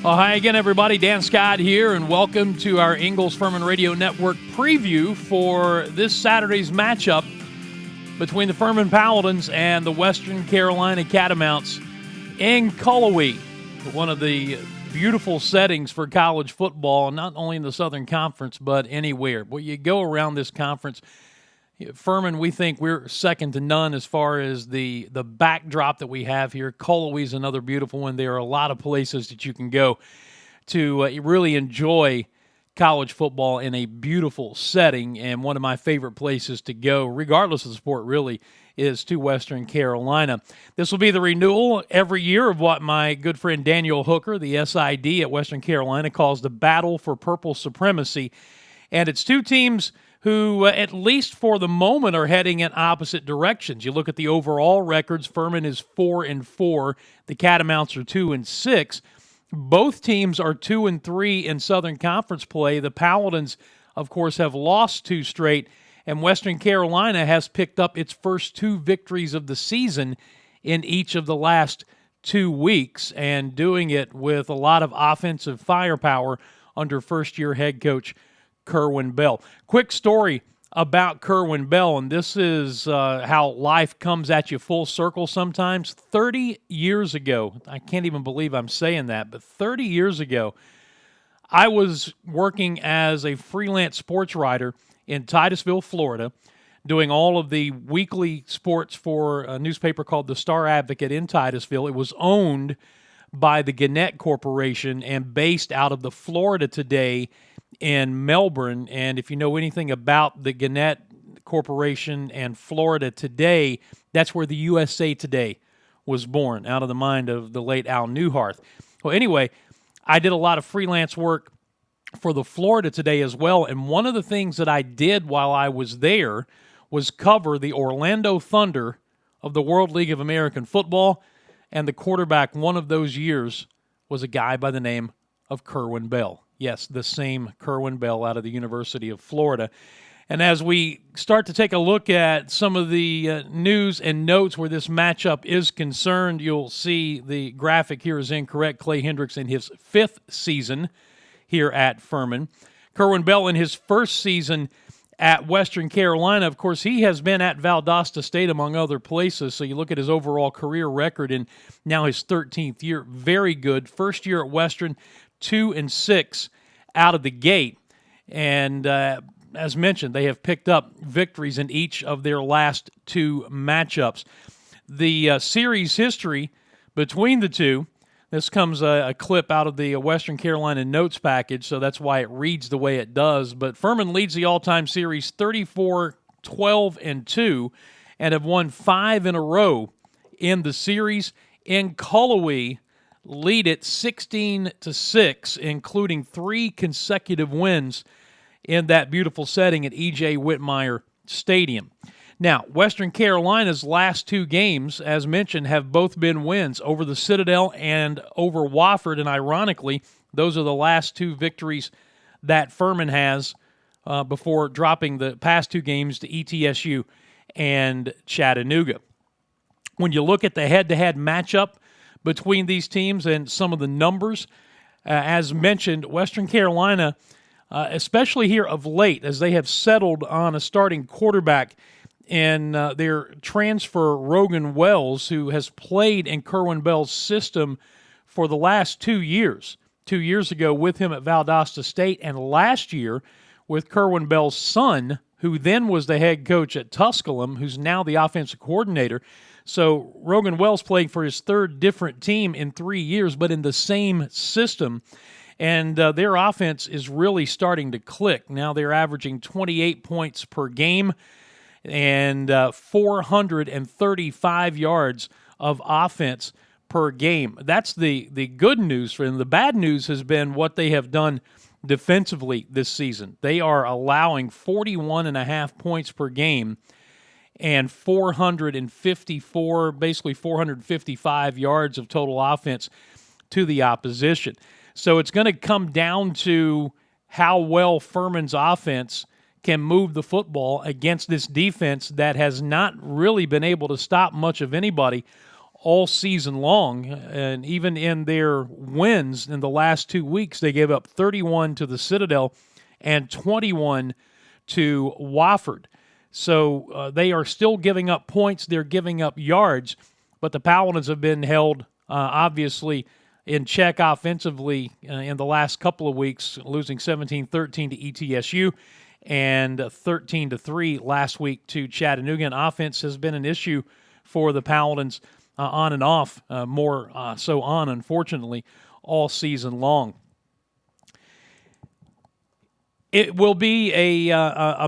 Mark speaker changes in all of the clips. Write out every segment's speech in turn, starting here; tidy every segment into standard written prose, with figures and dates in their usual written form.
Speaker 1: Well, hi again, everybody. Dan Scott here, and welcome to our Ingalls Furman Radio Network preview for this Saturday's matchup between the Furman Paladins and the Western Carolina Catamounts in Cullowhee, one of the beautiful settings for college football, not only in the Southern Conference, but anywhere. But you go around this conference, Furman, we think we're second to none as far as the backdrop that we have here. Cullowhee's another beautiful one. There are a lot of places that you can go to really enjoy college football in a beautiful setting, and one of my favorite places to go, regardless of the sport, really, is to Western Carolina. This will be the renewal every year of what my good friend Daniel Hooker, the SID at Western Carolina, calls the Battle for Purple Supremacy, and it's two teams who, at least for the moment, are heading in opposite directions. You look at the overall records, Furman is 4-4, the Catamounts are 2-6. Both teams are 2-3 in Southern Conference play. The Paladins, of course, have lost two straight, and Western Carolina has picked up its first two victories of the season in each of the last 2 weeks, and doing it with a lot of offensive firepower under first-year head coach Kerwin Bell. Quick story about Kerwin Bell, and this is how life comes at you full circle sometimes. 30 years ago, I can't even believe I'm saying that, but 30 years ago, I was working as a freelance sports writer in Titusville, Florida, doing all of the weekly sports for a newspaper called the Star Advocate in Titusville. It was owned by the Gannett Corporation and based out of the Florida Today in Melbourne. And if you know anything about the Gannett Corporation and Florida Today, that's where the USA Today was born, out of the mind of the late Al Newhart. Well, anyway, I did a lot of freelance work for the Florida Today as well, and one of the things that I did while I was there was cover the Orlando Thunder of the World League of American Football, and the quarterback one of those years was a guy by the name of Kerwin Bell. Yes, the same Kerwin Bell out of the University of Florida. And as we start to take a look at some of the news and notes where this matchup is concerned, you'll see the graphic here is incorrect. Clay Hendricks in his 5th season here at Furman. Kerwin Bell in his first season at Western Carolina. Of course, he has been at Valdosta State, among other places. So you look at his overall career record in now his 13th year. Very good. First year at Western, 2-6 out of the gate. And as mentioned, they have picked up victories in each of their last 2 matchups. The series history between the two, this comes a clip out of the Western Carolina notes package, so that's why it reads the way it does. But Furman leads the all-time series 34-12-2 and have won 5 in a row in the series. In Cullowhee, lead it 16-6, including 3 consecutive wins in that beautiful setting at E.J. Whitmire Stadium. Now, Western Carolina's last 2 games, as mentioned, have both been wins over the Citadel and over Wofford, and ironically, those are the last 2 victories that Furman has before dropping the past 2 games to ETSU and Chattanooga. When you look at the head-to-head matchup between these teams and some of the numbers, as mentioned, Western Carolina, especially here of late, as they have settled on a starting quarterback in their transfer, Rogan Wells, who has played in Kerwin Bell's system for the last 2 years. 2 years ago with him at Valdosta State, and last year with Kerwin Bell's son, who then was the head coach at Tusculum, who's now the offensive coordinator. So Rogan Wells playing for his 3rd different team in 3 years, but in the same system. And their offense is really starting to click. Now they're averaging 28 points per game and 435 yards of offense per game. That's the good news for them. The bad news has been what they have done defensively this season. They are allowing 41.5 points per game and 454, basically 455 yards of total offense to the opposition. So it's going to come down to how well Furman's offense can move the football against this defense that has not really been able to stop much of anybody all season long. And even in their wins in the last 2 weeks, they gave up 31 to the Citadel and 21 to Wofford. So they are still giving up points. They're giving up yards. But the Paladins have been held, obviously, in check offensively in the last couple of weeks, losing 17-13 to ETSU and 13-3 last week to Chattanooga. And offense has been an issue for the Paladins on and off, more so on, unfortunately, all season long. It will be a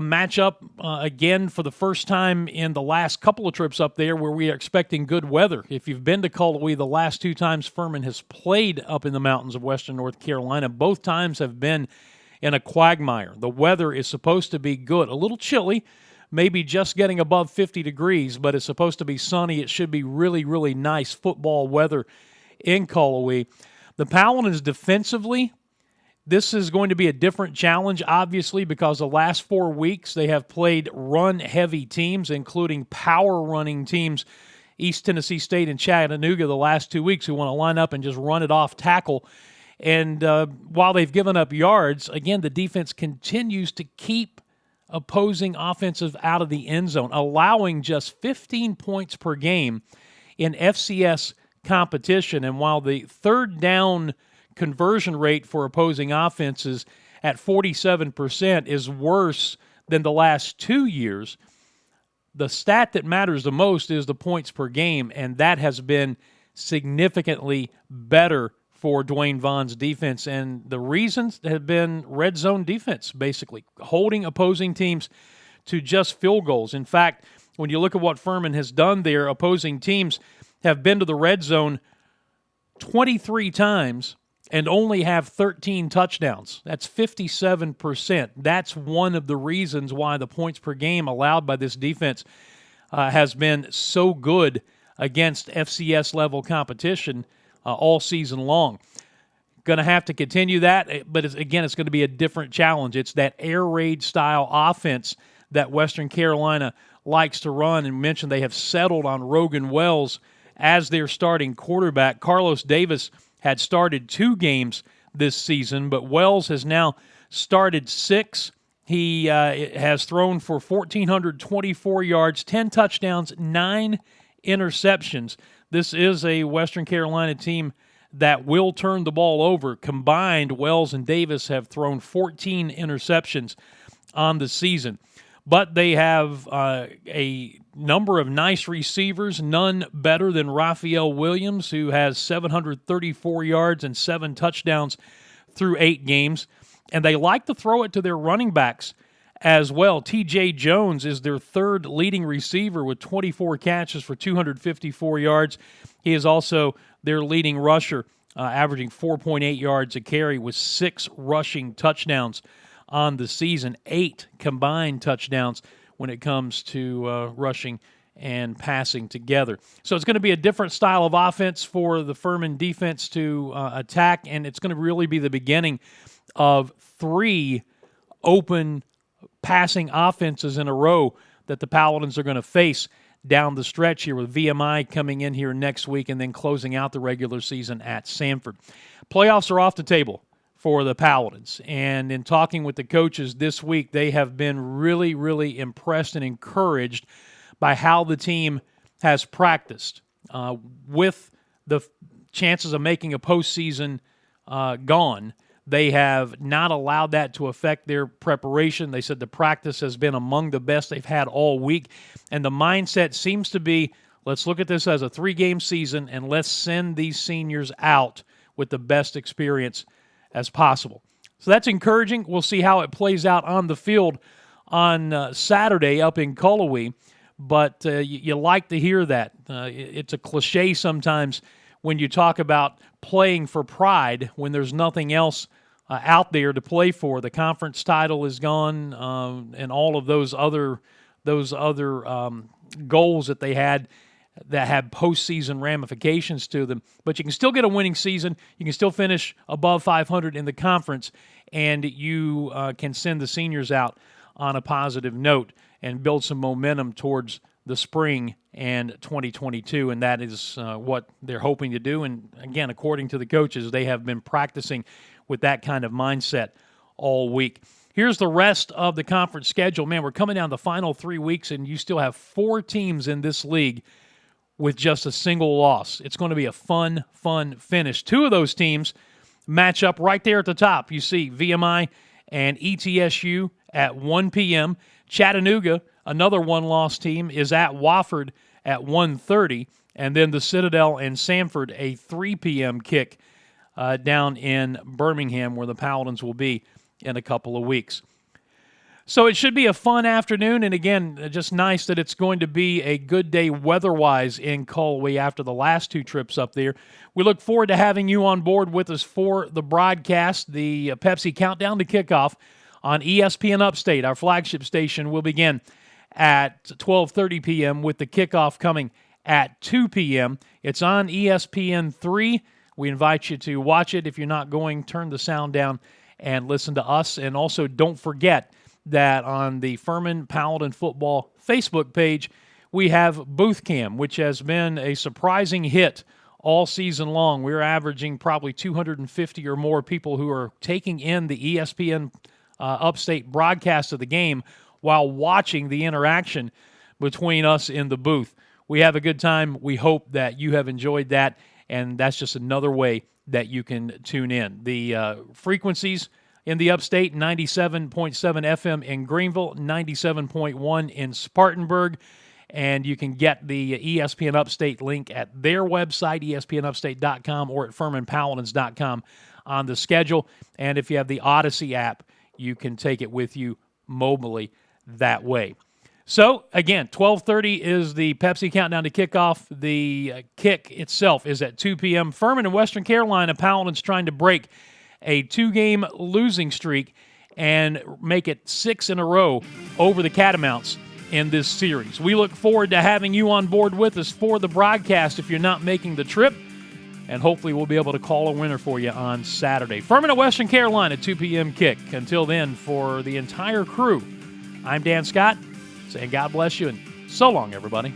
Speaker 1: matchup, again, for the first time in the last couple of trips up there where we are expecting good weather. If you've been to Cullowhee the last 2 times Furman has played up in the mountains of western North Carolina, both times have been in a quagmire. The weather is supposed to be good. A little chilly, maybe just getting above 50 degrees, but it's supposed to be sunny. It should be really, really nice football weather in Cullowhee. The Paladins defensively, this is going to be a different challenge, obviously, because the last 4 weeks they have played run-heavy teams, including power-running teams, East Tennessee State and Chattanooga the last 2 weeks, who want to line up and just run it off tackle. And while they've given up yards, again, the defense continues to keep opposing offensive out of the end zone, allowing just 15 points per game in FCS competition. And while the third down conversion rate for opposing offenses at 47% is worse than the last 2 years, the stat that matters the most is the points per game, and that has been significantly better for Dwayne Vaughn's defense. And the reasons have been red zone defense, basically, holding opposing teams to just field goals. In fact, when you look at what Furman has done there, opposing teams have been to the red zone 23 times and only have 13 touchdowns. That's 57%. That's one of the reasons why the points per game allowed by this defense has been so good against FCS-level competition all season long. Going to have to continue that, but it's going to be a different challenge. It's that air raid style offense that Western Carolina likes to run, and mentioned they have settled on Rogan Wells as their starting quarterback. Carlos Davis had started 2 games this season, but Wells has now started 6. He has thrown for 1,424 yards, 10 touchdowns, 9 interceptions. This is a Western Carolina team that will turn the ball over. Combined, Wells and Davis have thrown 14 interceptions on the season. But they have a number of nice receivers, none better than Raphael Williams, who has 734 yards and 7 touchdowns through 8 games. And they like to throw it to their running backs as well. T.J. Jones is their third leading receiver with 24 catches for 254 yards. He is also their leading rusher, averaging 4.8 yards a carry with 6 rushing touchdowns on the season, 8 combined touchdowns when it comes to rushing and passing together. So it's going to be a different style of offense for the Furman defense to attack, and it's going to really be the beginning of 3 open passing offenses in a row that the Paladins are going to face down the stretch here, with VMI coming in here next week and then closing out the regular season at Sanford. Playoffs are off the table for the Paladins, and in talking with the coaches this week, they have been really, really impressed and encouraged by how the team has practiced. With the chances of making a postseason gone, they have not allowed that to affect their preparation. They said the practice has been among the best they've had all week, and the mindset seems to be, let's look at this as a 3-game season, and let's send these seniors out with the best experience as possible. So that's encouraging. We'll see how it plays out on the field on Saturday up in Cullowhee, but you like to hear that. It's a cliche sometimes when you talk about playing for pride when there's nothing else out there to play for. The conference title is gone, and all of those other goals that they had that had postseason ramifications to them. But you can still get a winning season. You can still finish above 500 in the conference, and you can send the seniors out on a positive note and build some momentum towards the spring and 2022, and that is what they're hoping to do. And again, according to the coaches, they have been practicing with that kind of mindset all week. Here's the rest of the conference schedule. Man, we're coming down the final 3 weeks, and you still have 4 teams in this league with just a single loss. It's going to be a fun finish. 2 of those teams match up right there at the top. You see VMI and ETSU at 1 p.m. Chattanooga, another one-loss team, is at Wofford at 1:30, and then the Citadel and Sanford, a 3 p.m. kick down in Birmingham, where the Paladins will be in a couple of weeks. So it should be a fun afternoon, and again, just nice that it's going to be a good day weather-wise in Colway after the last 2 trips up there. We look forward to having you on board with us for the broadcast. The Pepsi Countdown to Kickoff on ESPN Upstate, our flagship station, will begin at 12:30 p.m. with the kickoff coming at 2 p.m. It's on ESPN3. We invite you to watch it. If you're not going, turn the sound down and listen to us. And also don't forget that on the Furman Paladin Football Facebook page, we have Booth Cam, which has been a surprising hit all season long. We're averaging probably 250 or more people who are taking in the ESPN Upstate broadcast of the game while watching the interaction between us in the booth. We have a good time. We hope that you have enjoyed that, and that's just another way that you can tune in. The frequencies in the Upstate, 97.7 FM in Greenville, 97.1 in Spartanburg, and you can get the ESPN Upstate link at their website, espnupstate.com, or at furmanpaladins.com on the schedule. And if you have the Odyssey app, you can take it with you mobily that way. So, again, 12:30 is the Pepsi Countdown to Kickoff. The kick itself is at 2 p.m. Furman and Western Carolina, Paladins trying to break a 2-game losing streak and make it 6 in a row over the Catamounts in this series. We look forward to having you on board with us for the broadcast if you're not making the trip, and hopefully we'll be able to call a winner for you on Saturday. Furman and Western Carolina, 2 p.m. kick. Until then, for the entire crew, I'm Dan Scott, saying God bless you, and so long, everybody.